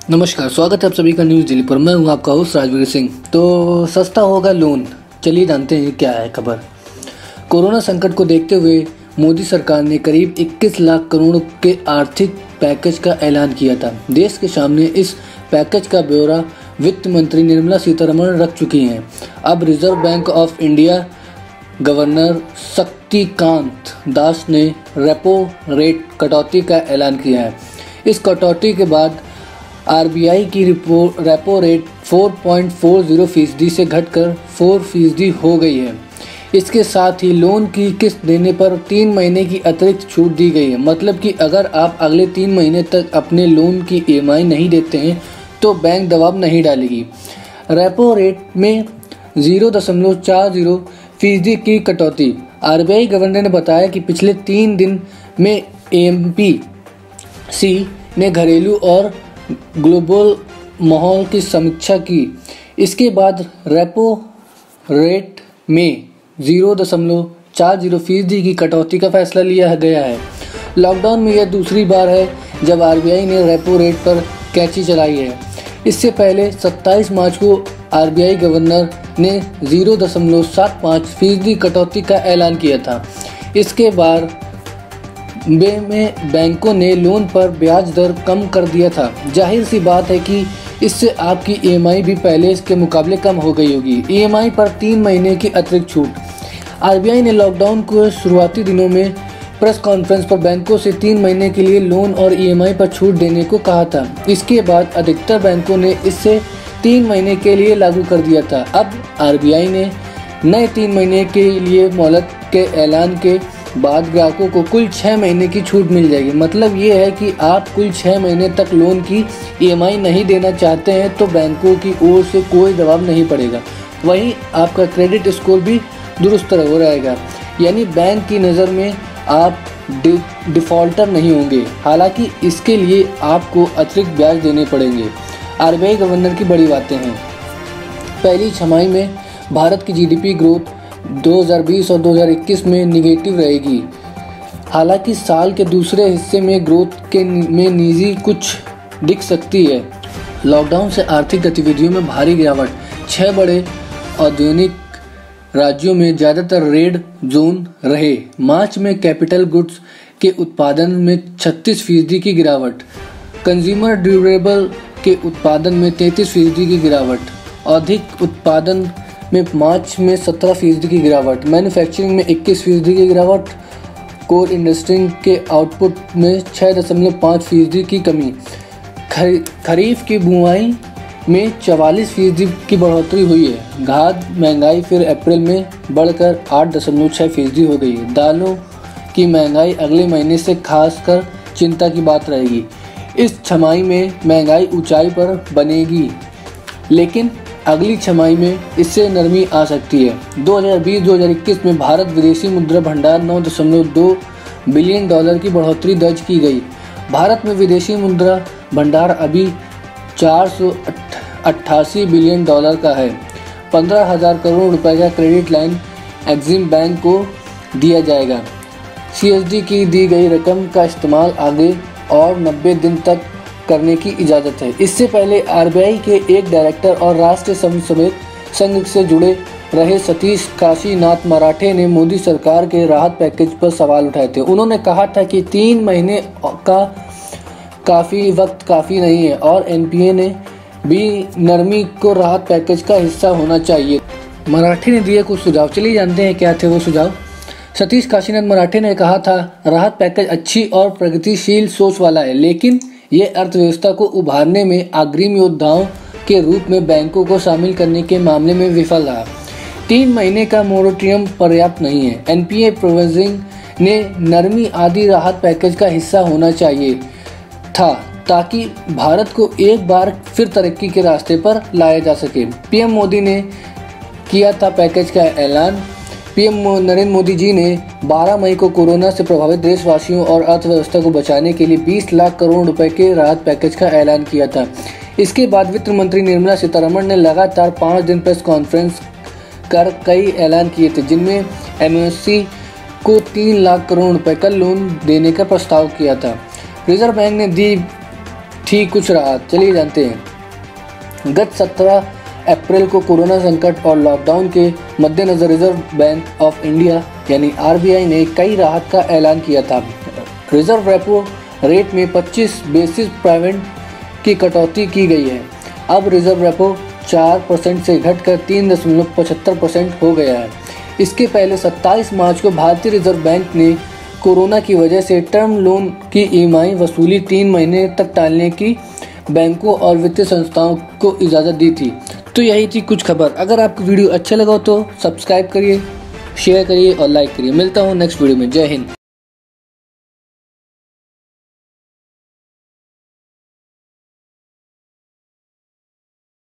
नमस्कार, स्वागत है आप सभी का न्यूज़ दिल्ली पर। मैं हूं आपका होस्ट राजवीर सिंह। तो सस्ता होगा लोन, चलिए जानते हैं क्या है खबर। कोरोना संकट को देखते हुए मोदी सरकार ने करीब 21 लाख करोड़ के आर्थिक पैकेज का ऐलान किया था। देश के सामने इस पैकेज का ब्यौरा वित्त मंत्री निर्मला सीतारमण रख चुकी हैं। अब Reserve Bank of India governor Shaktikanta Das ने रेपो रेट कटौती का ऐलान किया है। इस कटौती के बाद आरबीआई की रेपो रेट 4.40% से घटकर 4% हो गई है। इसके साथ ही लोन की किस्त देने पर 3 महीने की अतिरिक्त छूट दी गई है। मतलब कि अगर आप अगले 3 महीने तक अपने लोन की ईएमआई नहीं देते हैं तो बैंक दबाव नहीं डालेगी। रेपो रेट में 0.40% की कटौती। आरबीआई गवर्नर ने बताया कि पिछले 3 दिन में एमपीसी ने घरेलू और ग्लोबल माहौल की समीक्षा की। इसके बाद रेपो रेट में 0.40% की कटौती का फैसला लिया गया है। लॉकडाउन में यह दूसरी बार है जब आरबीआई ने रेपो रेट पर कैंची चलाई है। इससे पहले 27 मार्च को आरबीआई गवर्नर ने 0.75% कटौती का ऐलान किया था। इसके बाद में बैंकों ने लोन पर ब्याज दर कम कर दिया था। जाहिर सी बात है कि इससे आपकी ईएमआई भी पहले इसके मुकाबले कम हो गई होगी। ईएमआई पर 3 महीने की अतिरिक्त छूट। आरबीआई ने लॉकडाउन के शुरुआती दिनों में प्रेस कॉन्फ्रेंस पर बैंकों से 3 महीने के लिए लोन और ईएमआई पर छूट देने को कहा था। इसके बाद अधिकतर बैंकों ने इसे 3 महीने के लिए लागू कर दिया था। अब आरबीआई ने नए 3 महीने के लिए मोहलत के ऐलान के बाद ग्राहकों को कुल 6 महीने की छूट मिल जाएगी। मतलब ये है कि आप कुल 6 महीने तक लोन की ईएमआई नहीं देना चाहते हैं तो बैंकों की ओर से कोई दबाव नहीं पड़ेगा। वहीं आपका क्रेडिट स्कोर भी दुरुस्त हो रहेगा, यानी बैंक की नज़र में आप डिफ़ॉल्टर नहीं होंगे। हालांकि इसके लिए आपको अतिरिक्त ब्याज देने पड़ेंगे। आरबीआई गवर्नर की बड़ी बातें हैं। पहली छमाही में भारत की जीडीपी ग्रोथ 2020 और 2021 में निगेटिव रहेगी। हालांकि साल के दूसरे हिस्से में ग्रोथ में निजी कुछ दिख सकती है। लॉकडाउन से आर्थिक गतिविधियों में भारी गिरावट। 6 बड़े औद्योगिक राज्यों में ज़्यादातर रेड जोन रहे। मार्च में कैपिटल गुड्स के उत्पादन में 36% की गिरावट। कंज्यूमर ड्यूरेबल के उत्पादन में 33% की गिरावट। अधिक उत्पादन में मार्च में 17% की गिरावट। मैन्युफैक्चरिंग में 21% की गिरावट। कोर इंडस्ट्री के आउटपुट में 6.5% की कमी। खरीफ की बुआई में 44% की बढ़ोतरी हुई है। खाद्य महंगाई फिर अप्रैल में बढ़कर 8.6% हो गई। दालों की महंगाई अगले महीने से खासकर चिंता की बात रहेगी। इस छमाही में महंगाई ऊंचाई पर बनेगी, लेकिन अगली छमाही में इससे नरमी आ सकती है। 2020-2021 में भारत विदेशी मुद्रा भंडार 9.2 बिलियन डॉलर की बढ़ोतरी दर्ज की गई। भारत में विदेशी मुद्रा भंडार अभी 488 बिलियन डॉलर का है। 15,000 करोड़ रुपए का क्रेडिट लाइन एक्सिम बैंक को दिया जाएगा। सीएसडी की दी गई रकम का इस्तेमाल आगे और 90 दिन तक करने की इजाज़त है। इससे पहले आरबीआई के एक डायरेक्टर और राष्ट्रीय संघ से जुड़े रहे सतीश काशीनाथ मराठे ने मोदी सरकार के राहत पैकेज पर सवाल उठाए थे। उन्होंने कहा था कि 3 महीने का वक्त काफ़ी नहीं है और एनपीए ने भी नरमी को राहत पैकेज का हिस्सा होना चाहिए। मराठे ने दिए कुछ सुझाव, चलिए जानते हैं क्या थे वो सुझाव। सतीश काशीनाथ मराठे ने कहा था, राहत पैकेज अच्छी और प्रगतिशील सोच वाला है, लेकिन ये अर्थव्यवस्था को उभारने में अग्रिम योद्धाओं के रूप में बैंकों को शामिल करने के मामले में विफल रहा। 3 महीने का मोरेटोरियम पर्याप्त नहीं है। एनपीए प्रोविजनिंग ने नरमी आदि राहत पैकेज का हिस्सा होना चाहिए था ताकि भारत को एक बार फिर तरक्की के रास्ते पर लाया जा सके। पीएम मोदी ने किया था पैकेज का ऐलान। पीएम नरेंद्र मोदी जी ने 12 मई को कोरोना से प्रभावित देशवासियों और अर्थव्यवस्था को बचाने के लिए 20 लाख करोड़ रुपए के राहत पैकेज का ऐलान किया था। इसके बाद वित्त मंत्री निर्मला सीतारमण ने लगातार 5 दिन प्रेस कॉन्फ्रेंस कर कई ऐलान किए थे, जिनमें एमएससी को 3 लाख करोड़ रुपए का लोन देने का प्रस्ताव किया था। रिजर्व बैंक ने दी ठीक कुछ रहा, चलिए जानते हैं। गत 17 अप्रैल को कोरोना संकट और लॉकडाउन के मद्देनज़र रिजर्व बैंक ऑफ इंडिया यानी आरबीआई ने कई राहत का ऐलान किया था। रिजर्व रेपो रेट में 25 बेसिस पॉइंट की कटौती की गई है। अब रिजर्व रेपो 4% से घटकर 3.75% हो गया है। इसके पहले 27 मार्च को भारतीय रिजर्व बैंक ने कोरोना की वजह से टर्म लोन की ईएमआई वसूली 3 महीने तक टालने की बैंकों और वित्तीय संस्थाओं को इजाज़त दी थी। तो यही थी कुछ खबर। अगर आपको वीडियो अच्छा लगा तो सब्सक्राइब करिए, शेयर करिए और लाइक करिए। मिलता हूँ नेक्स्ट वीडियो में। जय हिंद।